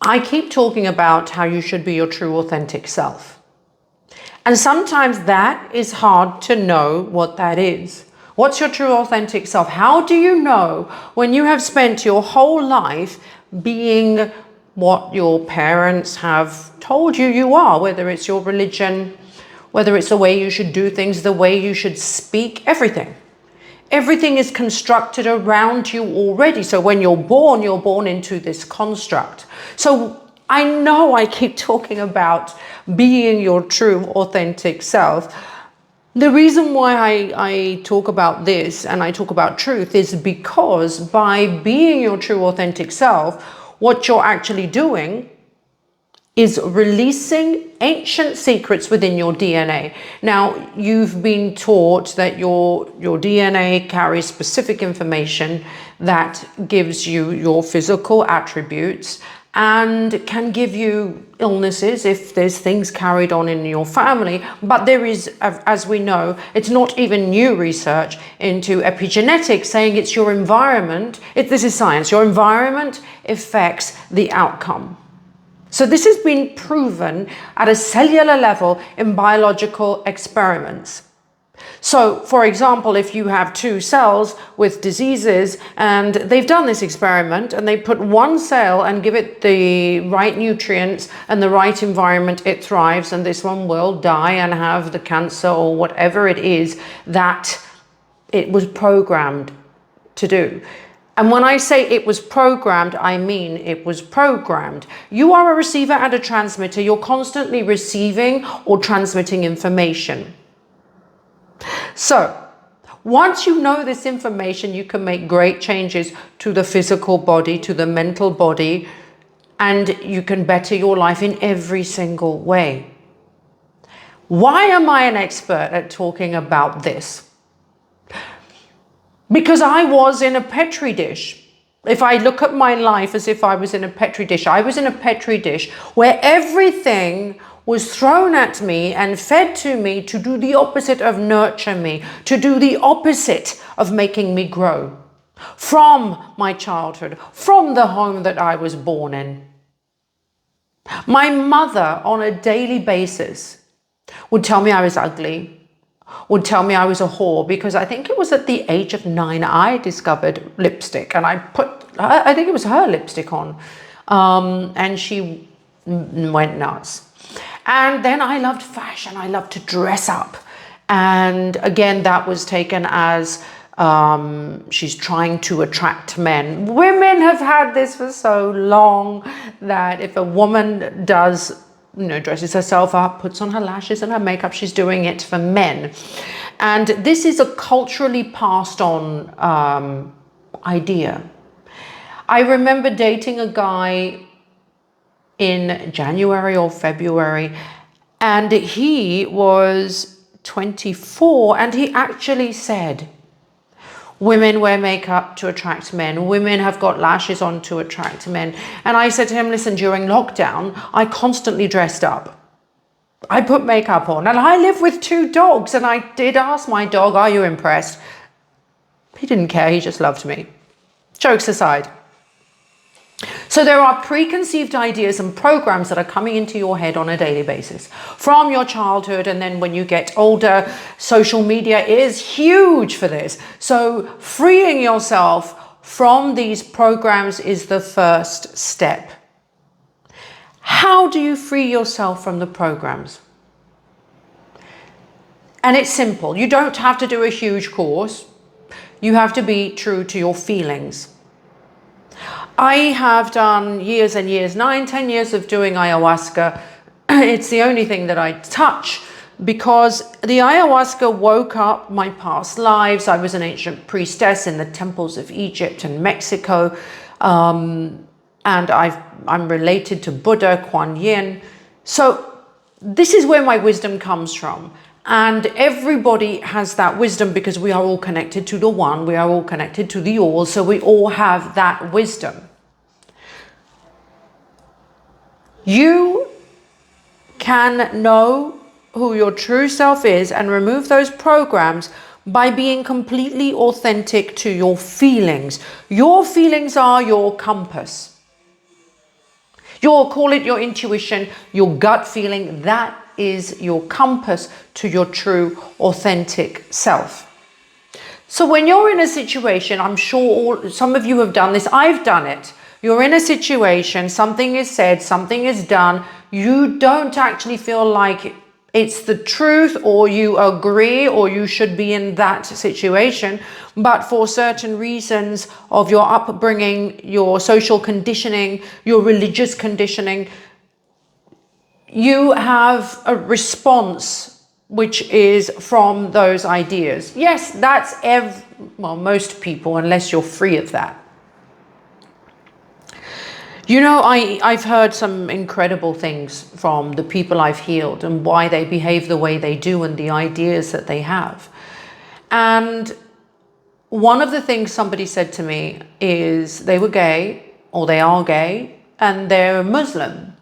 I keep talking about how you should be your true authentic self. And sometimes that is hard to know what that is. What's your true authentic self? How do you know when you have spent your whole life being what your parents have told you you are, whether it's your religion, whether it's the way you should do things, the way you should speak, everything. Everything is constructed around you already. So when you're born into this construct. So I know I keep talking about being your true authentic self. The reason why I talk about this and I talk about truth is because by being your true authentic self, what you're actually doing is releasing ancient secrets within your DNA. Now, you've been taught that your DNA carries specific information that gives you your physical attributes and can give you illnesses if there's things carried on in your family. But there is, as we know, it's not even new research into epigenetics saying it's your environment. This is science. Your environment affects the outcome. So this has been proven at a cellular level in biological experiments. So, for example, if you have two cells with diseases and they've done this experiment and they put one cell and give it the right nutrients and the right environment, it thrives, and this one will die and have the cancer or whatever it is that it was programmed to do. And when I say it was programmed, I mean it was programmed. You are a receiver and a transmitter. You're constantly receiving or transmitting information. So once you know this information, you can make great changes to the physical body, to the mental body, and you can better your life in every single way. Why am I an expert at talking about this? Because I was in a Petri dish. If I look at my life as if I was in a Petri dish, I was in a Petri dish where everything was thrown at me and fed to me to do the opposite of nurture me, to do the opposite of making me grow. From my childhood, from the home that I was born in. My mother on a daily basis would tell me I was ugly, would tell me I was a whore, because I think it was at the age of 9 I discovered lipstick and I think it was her lipstick on, and she went nuts. And then I loved fashion, I loved to dress up, and again that was taken as she's trying to attract men. Women have had this for so long that if a woman does, dresses herself up, puts on her lashes and her makeup, she's doing it for men. And this is a culturally passed on idea. I remember dating a guy in January or February, and he was 24, and he actually said, women wear makeup to attract men. Women have got lashes on to attract men. And I said to him, listen, during lockdown, I constantly dressed up. I put makeup on, and I live with 2 dogs. And I did ask my dog, are you impressed? He didn't care. He just loved me. Jokes aside. So there are preconceived ideas and programs that are coming into your head on a daily basis from your childhood. And then when you get older, social media is huge for this. So freeing yourself from these programs is the first step. How do you free yourself from the programs? And it's simple. You don't have to do a huge course. You have to be true to your feelings. I have done years and years, 9-10 years of doing ayahuasca. It's the only thing that I touch, because the ayahuasca woke up my past lives. I was an ancient priestess in the temples of Egypt and Mexico. And I'm related to Buddha, Kuan Yin. So this is where my wisdom comes from. And everybody has that wisdom because we are all connected to the one, we are all connected to the all, so we all have that wisdom. You can know who your true self is and remove those programs by being completely authentic to your feelings. Your feelings are your compass. Call it your intuition, your gut feeling. That is your compass to your true, authentic self. So when you're in a situation, I'm sure some of you have done this, I've done it. You're in a situation, something is said, something is done, you don't actually feel like it's the truth, or you agree, or you should be in that situation, but for certain reasons of your upbringing, your social conditioning, your religious conditioning, you have a response which is from those ideas. Yes, that's most people, unless you're free of that. You know, I've heard some incredible things from the people I've healed and why they behave the way they do and the ideas that they have. And one of the things somebody said to me is they were gay, or they are gay, and they're Muslim.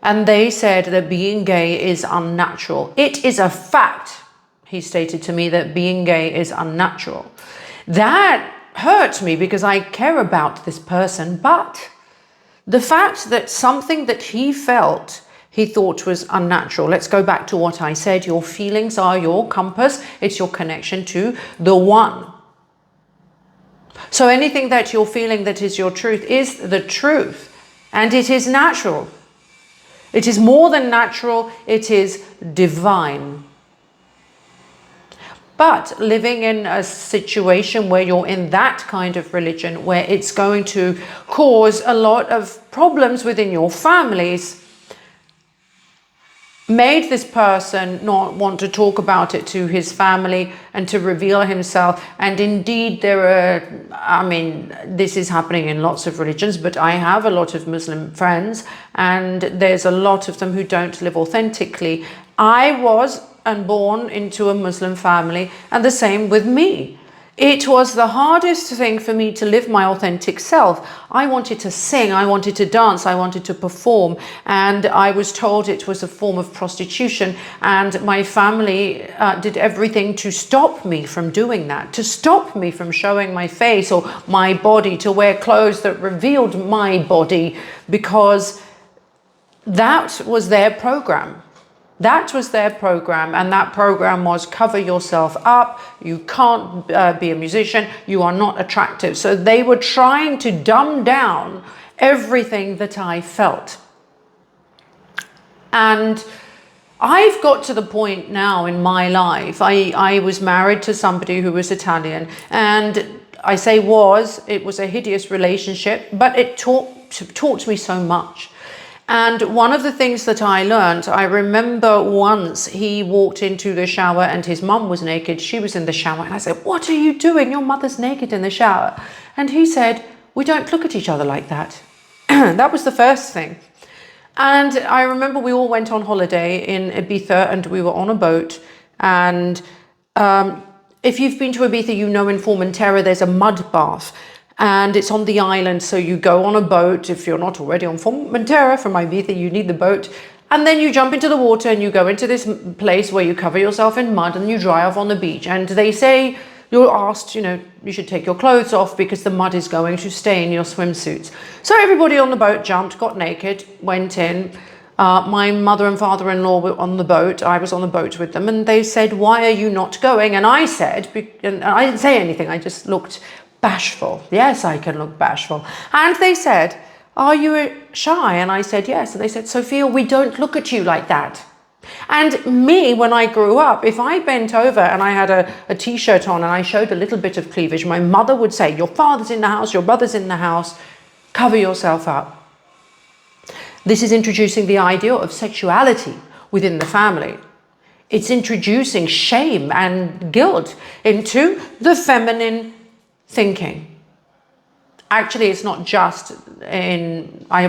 And they said that being gay is unnatural. It is a fact, he stated to me, that being gay is unnatural. That hurt me because I care about this person, but the fact that something that he felt, he thought was unnatural. Let's go back to what I said. Your feelings are your compass. It's your connection to the one. So anything that you're feeling that is your truth is the truth. And it is natural. It is more than natural. It is divine. But living in a situation where you're in that kind of religion, where it's going to cause a lot of problems within your families, made this person not want to talk about it to his family and to reveal himself. And indeed, this is happening in lots of religions, but I have a lot of Muslim friends, and there's a lot of them who don't live authentically. I was born into a Muslim family, and the same with me. It was the hardest thing for me to live my authentic self. I wanted to sing, I wanted to dance, I wanted to perform, and I was told it was a form of prostitution, and my family did everything to stop me from doing that, to stop me from showing my face or my body, to wear clothes that revealed my body, because that was their program. That was their program, and that program was cover yourself up. You can't be a musician. You are not attractive. So they were trying to dumb down everything that I felt. And I've got to the point now in my life, I was married to somebody who was Italian, and I say it was a hideous relationship, but it taught me so much. And one of the things that I learned, I remember once he walked into the shower and his mum was naked. She was in the shower. And I said, "What are you doing? Your mother's naked in the shower." And he said, "We don't look at each other like that." That was the first thing. And I remember we all went on holiday in Ibiza, and we were on a boat. And if you've been to Ibiza, you know in Formentera there's a mud bath. And it's on the island, so you go on a boat. If you're not already on Formentera from Ibiza, you need the boat. And then you jump into the water and you go into this place where you cover yourself in mud and you dry off on the beach. And they say, you're asked, you should take your clothes off because the mud is going to stain your swimsuits. So everybody on the boat jumped, got naked, went in. My mother and father-in-law were on the boat. I was on the boat with them, and they said, "Why are you not going?" And I said, and I didn't say anything, I just looked bashful. Yes, I can look bashful. And they said, "Are you shy?" And I said, "Yes." And they said, "Sophia, we don't look at you like that." And me, when I grew up, if I bent over and I had a t-shirt on and I showed a little bit of cleavage, my mother would say, "Your father's in the house, your brother's in the house, cover yourself up." This is introducing the idea of sexuality within the family. It's introducing shame and guilt into the feminine thinking. Actually, it's not just I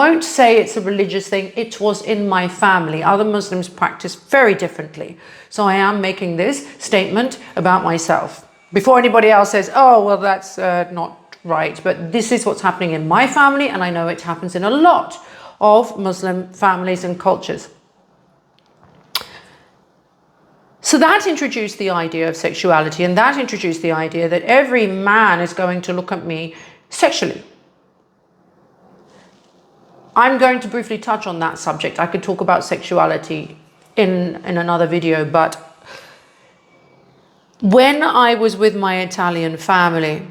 won't say it's a religious thing. It was in my family. Other Muslims practice very differently. So I am making this statement about myself before anybody else says, "Oh, well, that's not right." But this is what's happening in my family, and I know it happens in a lot of Muslim families and cultures. So that introduced the idea of sexuality, and that introduced the idea that every man is going to look at me sexually. I'm going to briefly touch on that subject. I could talk about sexuality in another video, but when I was with my Italian family,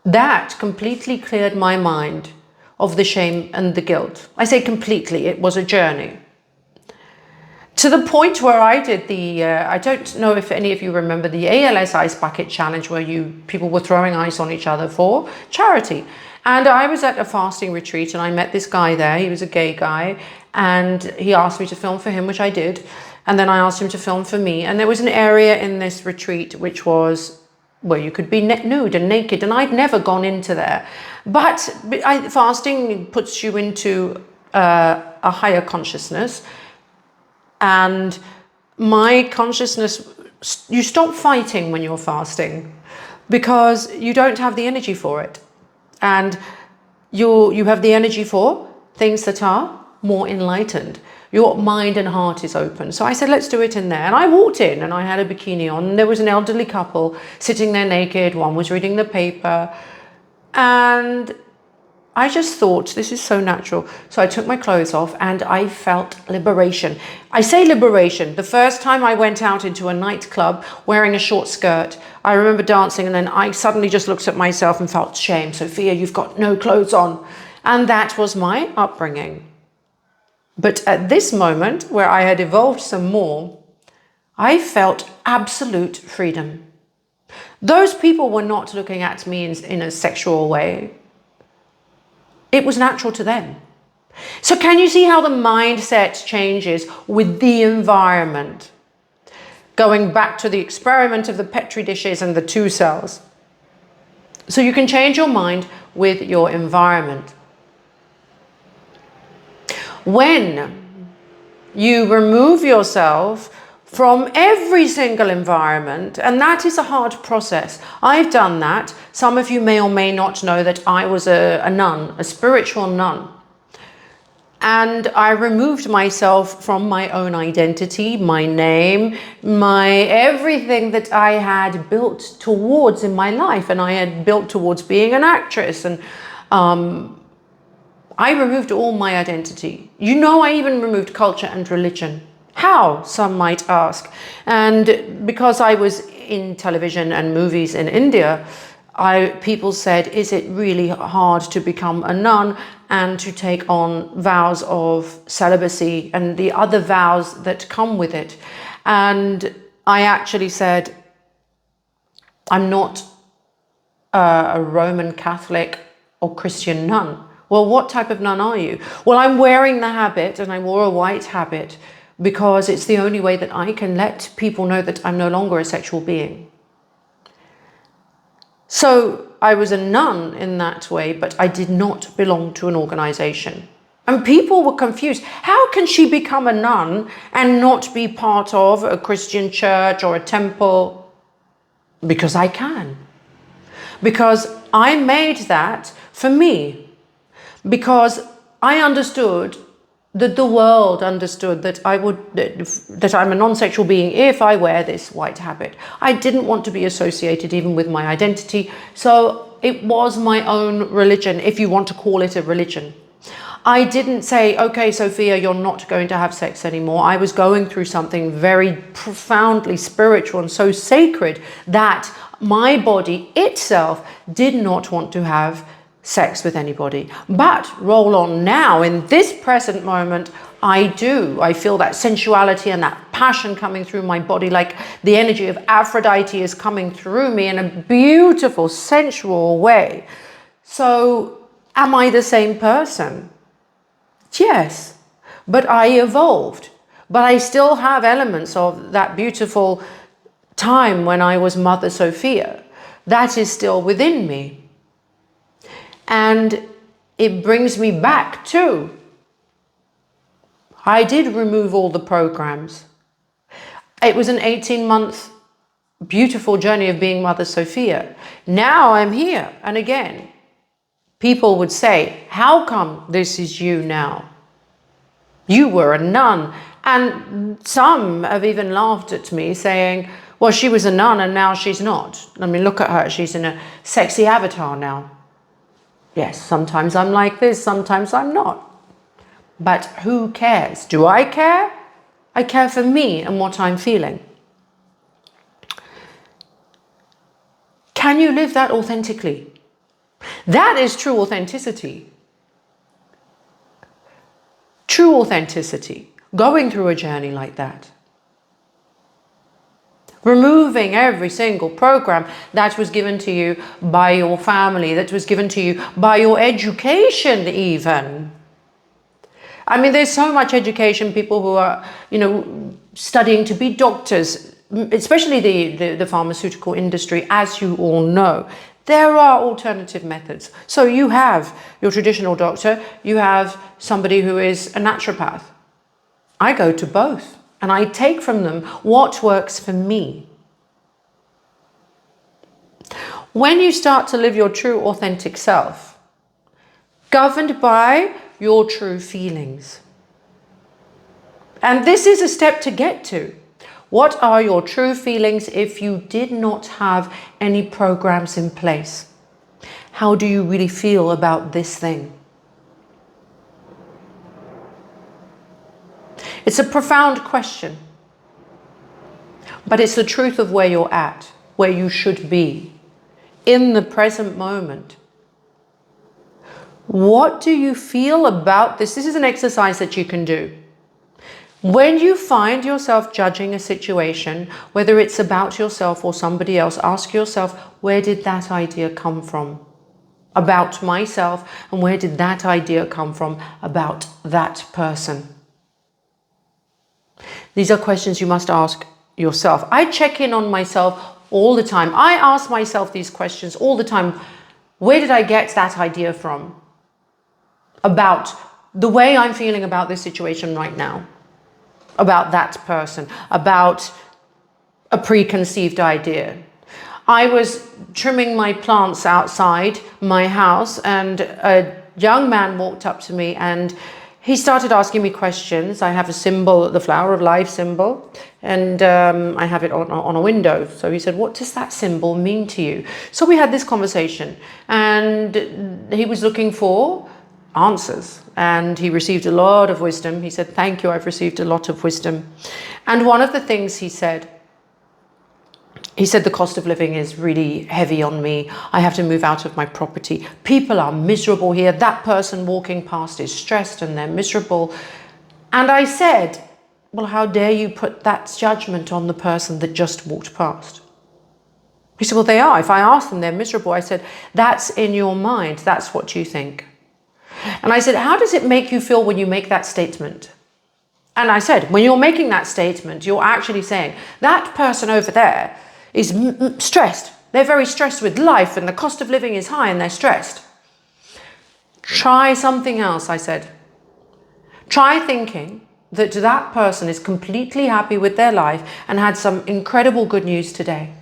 that completely cleared my mind of the shame and the guilt. I say completely, it was a journey. To the point where I did the, I don't know if any of you remember the ALS Ice Bucket Challenge, where people were throwing ice on each other for charity. And I was at a fasting retreat and I met this guy there. He was a gay guy and he asked me to film for him, which I did. And then I asked him to film for me. And there was an area in this retreat which was where you could be nude and naked. And I'd never gone into there. But fasting puts you into a higher consciousness. And my consciousness, you stop fighting when you're fasting because you don't have the energy for it. And you have the energy for things that are more enlightened. Your mind and heart is open. So I said, let's do it in there. And I walked in and I had a bikini on. And there was an elderly couple sitting there naked. One was reading the paper. And I just thought, this is so natural. So I took my clothes off and I felt liberation. I say liberation. The first time I went out into a nightclub wearing a short skirt, I remember dancing and then I suddenly just looked at myself and felt shame. Sophia, you've got no clothes on. And that was my upbringing. But at this moment where I had evolved some more, I felt absolute freedom. Those people were not looking at me in a sexual way. It was natural to them. So can you see how the mindset changes with the environment? Going back to the experiment of the Petri dishes and the 2 cells. So you can change your mind with your environment. When you remove yourself from every single environment, and that is a hard process. I've done that. Some of you may or may not know that I was a nun, a spiritual nun. And I removed myself from my own identity, my name, my everything that I had built towards in my life. And I had built towards being an actress. And I removed all my identity. You know, I even removed culture and religion. How, some might ask. And because I was in television and movies in India, people said, is it really hard to become a nun and to take on vows of celibacy and the other vows that come with it? And I actually said, I'm not a Roman Catholic or Christian nun. Well, what type of nun are you? Well, I'm wearing the habit, and I wore a white habit because it's the only way that I can let people know that I'm no longer a sexual being. So I was a nun in that way, but I did not belong to an organization. And people were confused. How can she become a nun and not be part of a Christian church or a temple? Because I can. Because I made that for me. Because I understood that the world understood that that I'm a non-sexual being if I wear this white habit. I didn't want to be associated even with my identity. So it was my own religion, if you want to call it a religion. I didn't say, okay, Sophia, you're not going to have sex anymore. I was going through something very profoundly spiritual and so sacred that my body itself did not want to have sex with anybody. But roll on now, in this present moment, I do. I feel that sensuality and that passion coming through my body, like the energy of Aphrodite is coming through me in a beautiful, sensual way. So am I the same person? Yes, but I evolved. But I still have elements of that beautiful time when I was Mother Sophia. That is still within me. And it brings me back to, I did remove all the programs. It was an 18-month beautiful journey of being Mother Sophia. Now I'm here. And again, people would say, how come this is you now? You were a nun. And some have even laughed at me saying, well, she was a nun and now she's not. I mean, look at her. She's in a sexy avatar now. Yes, sometimes I'm like this, sometimes I'm not. But who cares? Do I care? I care for me and what I'm feeling. Can you live that authentically? That is true authenticity. True authenticity. Going through a journey like that. Removing every single program that was given to you by your family, that was given to you by your education even. I mean, there's so much education, people who are, studying to be doctors, especially the pharmaceutical industry, as you all know. There are alternative methods. So you have your traditional doctor, you have somebody who is a naturopath. I go to both and I take from them what works for me. When you start to live your true authentic self, governed by your true feelings. And this is a step to get to. What are your true feelings if you did not have any programs in place? How do you really feel about this thing? It's a profound question, but it's the truth of where you're at, where you should be, in the present moment. What do you feel about this? This is an exercise that you can do. When you find yourself judging a situation, whether it's about yourself or somebody else, ask yourself, where did that idea come from about myself? And where did that idea come from about that person? These are questions you must ask yourself. I check in on myself all the time. I ask myself these questions all the time. Where did I get that idea from? About the way I'm feeling about this situation right now, about that person, about a preconceived idea. I was trimming my plants outside my house and a young man walked up to me and he started asking me questions. I have a symbol, the flower of life symbol, and I have it on a window. So he said, what does that symbol mean to you? So we had this conversation and he was looking for answers and he received a lot of wisdom. He said, thank you, I've received a lot of wisdom. And one of the things he said, the cost of living is really heavy on me. I have to move out of my property. People are miserable here. That person walking past is stressed and they're miserable. And I said, well, how dare you put that judgment on the person that just walked past? He said, well, they are. If I ask them, they're miserable. I said, that's in your mind. That's what you think. And I said, how does it make you feel when you make that statement? And I said, when you're making that statement, you're actually saying that person over there is stressed. They're very stressed with life and the cost of living is high and they're stressed. Try something else, I said. Try thinking that that person is completely happy with their life and had some incredible good news today.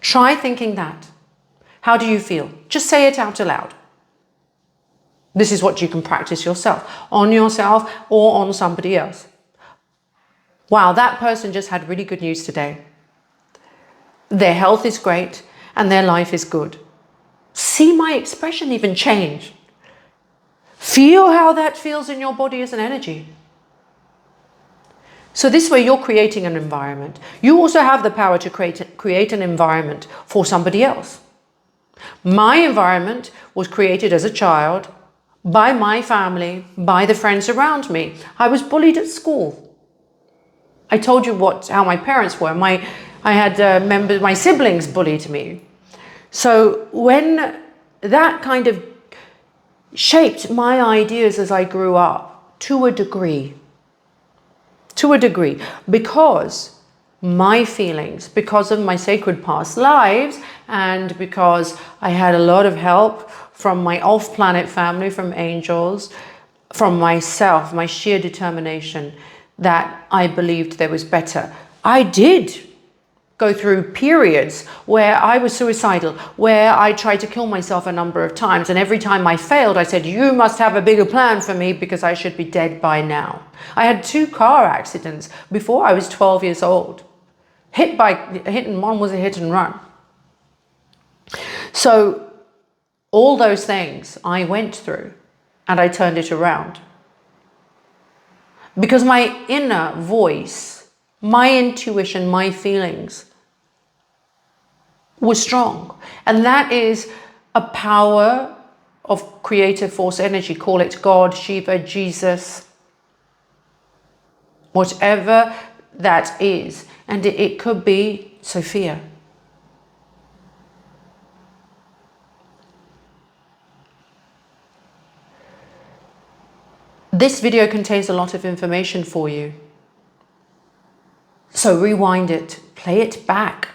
Try thinking that. How do you feel? Just say it out aloud. This is what you can practice yourself or on somebody else. Wow, that person just had really good news today. Their health is great and their life is good. See my expression even change. Feel how that feels in your body as an energy. So this way you're creating an environment. You also have the power to create an environment for somebody else. My environment was created as a child by my family, by the friends around me. I was bullied at school. I told you how my parents were. I had my siblings bullied me. So when that kind of shaped my ideas as I grew up to a degree, because my feelings, because of my sacred past lives, and because I had a lot of help from my off-planet family, from angels, from myself, my sheer determination that I believed there was better. I did go through periods where I was suicidal, where I tried to kill myself a number of times. And every time I failed, I said, you must have a bigger plan for me because I should be dead by now. I had 2 car accidents before I was 12 years old. Hit and one was a hit and run. So all those things I went through, and I turned it around. Because my inner voice, my intuition, my feelings was strong. And that is a power of creative force energy. Call it God, Shiva, Jesus, whatever that is. And it could be Sophia. This video contains a lot of information for you. So rewind it, play it back,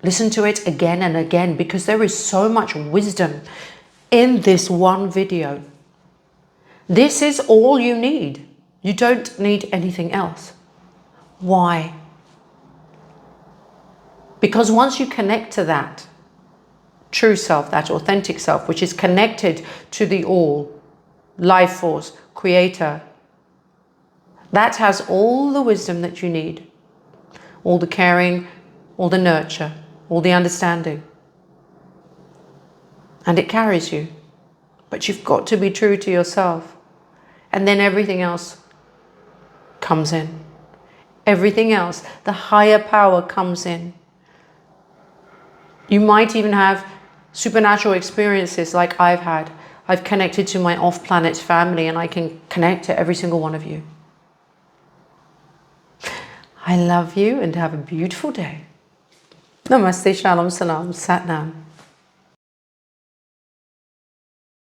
listen to it again and again, because there is so much wisdom in this one video. This is all you need. You don't need anything else. Why? Because once you connect to that true self, that authentic self, which is connected to the all, life force, creator, that has all the wisdom that you need, all the caring, all the nurture, all the understanding. And it carries you. But you've got to be true to yourself. And then everything else comes in. Everything else, the higher power comes in. You might even have supernatural experiences like I've had. I've connected to my off-planet family, and I can connect to every single one of you. I love you and have a beautiful day. Namaste, Shalom, Salam, Sat Nam.